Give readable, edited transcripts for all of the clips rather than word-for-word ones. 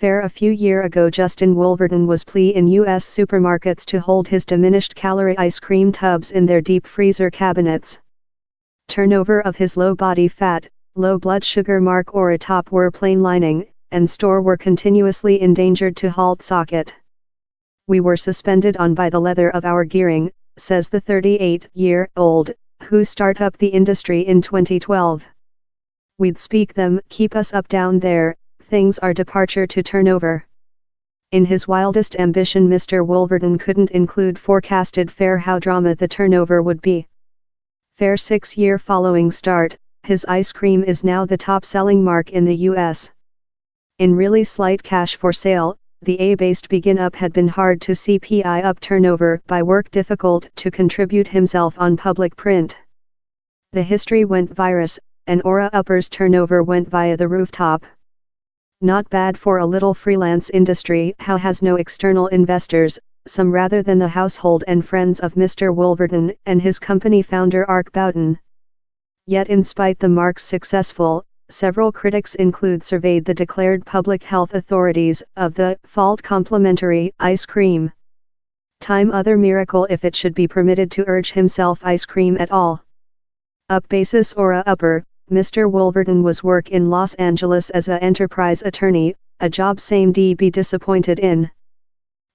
Fair a few year ago Justin Wolverton was plea in U.S. supermarkets to hold his diminished calorie ice cream tubs in their deep freezer cabinets. Turnover of his low body fat, low blood sugar mark or a top were plain lining, and store were continuously endangered to halt socket. We were suspended on by the leather of our gearing, says the 38-year-old, who start up the industry in 2012. We'd speak them, keep us up down there, things are departure to turnover. In his wildest ambition Mr. Wolverton couldn't include forecasted fair how drama the turnover would be. Fair 6 year following start, his ice cream is now the top-selling mark in the U.S. In really slight cash for sale, the A-based begin-up had been hard to CPI up turnover by work difficult to contribute himself on public print. The history went virus, and Aura Upper's turnover went via the rooftop. Not bad for a little freelance industry how has no external investors, some rather than the household and friends of Mr. Wolverton and his company founder Ark Bowden. Yet in spite the mark's successful, several critics include surveyed the declared public health authorities of the fault complimentary ice cream. Time other miracle if it should be permitted to urge himself ice cream at all. Up basis Aura Upper, Mr. Wolverton was work in Los Angeles as a enterprise attorney, a job same D be disappointed in.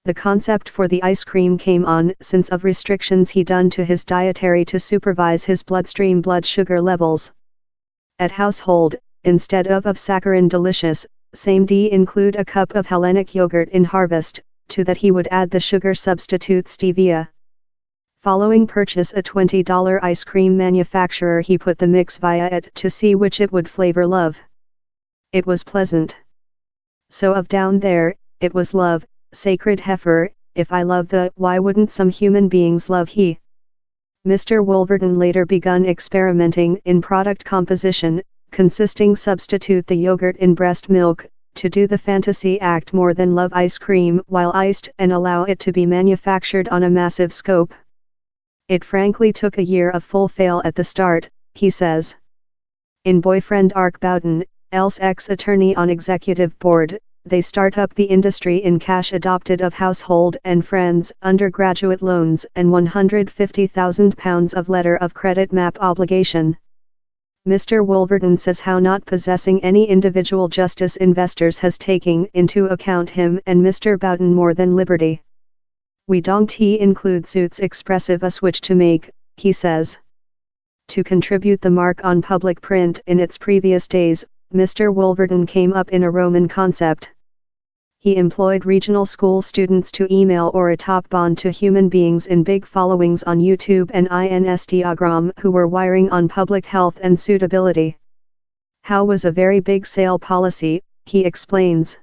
The concept for the ice cream came on since of restrictions he done to his dietary to supervise his bloodstream blood sugar levels. At household, instead of saccharin delicious, same D include a cup of Hellenic yogurt in Harvest, to that he would add the sugar substitute stevia. Following purchase a $20 ice cream manufacturer he put the mix via it to see which it would flavor love. It was pleasant. So of down there, it was love. Sacred heifer, if I love the, why wouldn't some human beings love he? Mr. Wolverton later begun experimenting in product composition, consisting substitute the yogurt in breast milk, to do the fantasy act more than love ice cream while iced and allow it to be manufactured on a massive scope. It frankly took a year of full fail at the start, he says. In boyfriend Ark Bowden, else ex-attorney on executive board, they start up the industry in cash adopted of household and friends, undergraduate loans and £150,000 of letter of credit map obligation. Mr. Wolverton says how not possessing any individual justice investors has taken into account him and Mr. Bowden more than liberty. We don't include suits expressive a switch to make, he says. To contribute the mark on public print in its previous days, Mr. Wolverton came up in a Roman concept. He employed regional school students to email or a top bond to human beings in big followings on YouTube and Instagram who were wiring on public health and suitability. How was a very big sale policy, he explains.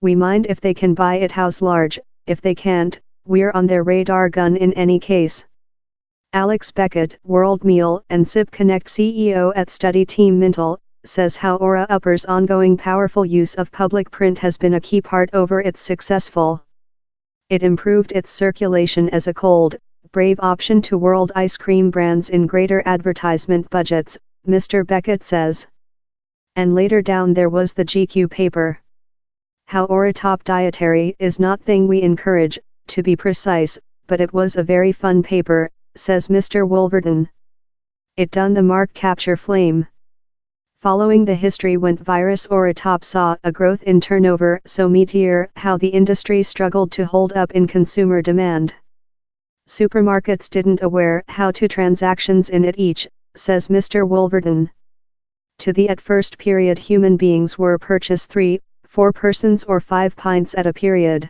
We mind if they can buy it house large, if they can't, we're on their radar gun in any case. Alex Beckett, World Meal and Sip Connect CEO at Study Team Mintle, says how Aura Upper's ongoing powerful use of public print has been a key part over its successful. It improved its circulation as a cold, brave option to world ice cream brands in greater advertisement budgets, Mr. Beckett says. And later down there was the GQ paper. How Aura Top dietary is not thing we encourage, to be precise, but it was a very fun paper, says Mr. Wolverton. It done the mark capture flame. Following the history went virus Aura Top saw a growth in turnover so meteor how the industry struggled to hold up in consumer demand. Supermarkets didn't aware how to transactions in it each, says Mr. Wolverton. To the at first period human beings were purchase 3, 4 persons or 5 pints at a period.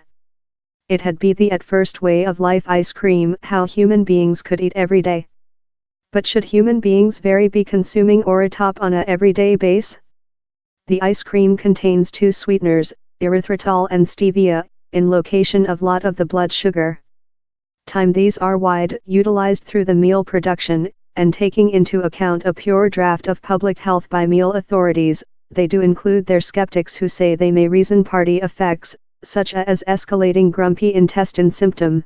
It had be the at first way of life ice cream how human beings could eat every day. But should human beings very be consuming Aura Top on a everyday base? The ice cream contains 2 sweeteners, erythritol and stevia, in location of lot of the blood sugar. These are wide utilized through the meal production, and taking into account a pure draft of public health by meal authorities, they do include their skeptics who say they may reason party effects, such as escalating grumpy intestine symptom.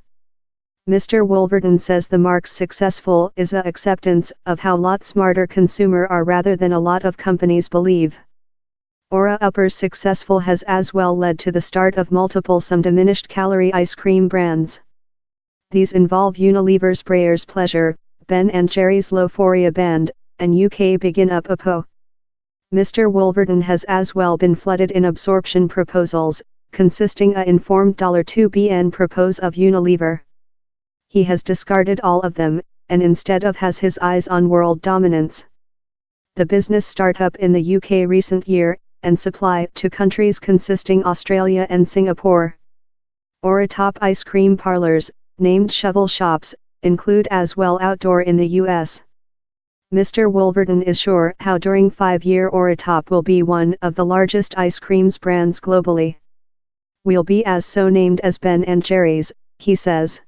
Mr. Wolverton says the mark's successful is a acceptance of how lot smarter consumer are rather than a lot of companies believe. Aura Upper's successful has as well led to the start of multiple some diminished calorie ice cream brands. These involve Unilever's Breyers Pleasure, Ben & Jerry's Loforia Band, and UK Begin Up Apo. Mr. Wolverton has as well been flooded in absorption proposals, consisting a informed $2 billion propose of Unilever. He has discarded all of them, and instead of has his eyes on world dominance. The business startup in the UK recent year, and supply to countries consisting Australia and Singapore. Aura top ice cream parlors, named shovel shops, include as well outdoor in the US. Mr. Wolverton is sure how during 5-year Aura top will be one of the largest ice creams brands globally. We'll be as so named as Ben & Jerry's, he says.